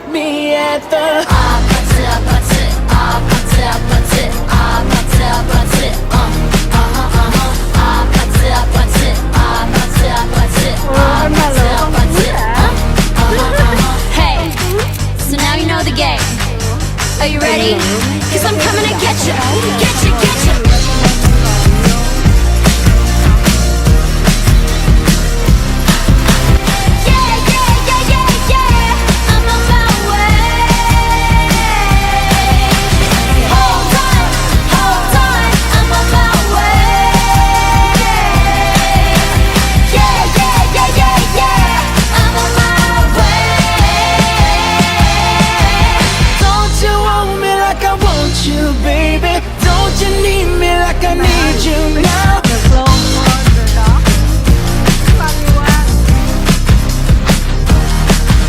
meet me at the Hey, so now you know the game. Are you ready? 'Cause I'm coming to get you.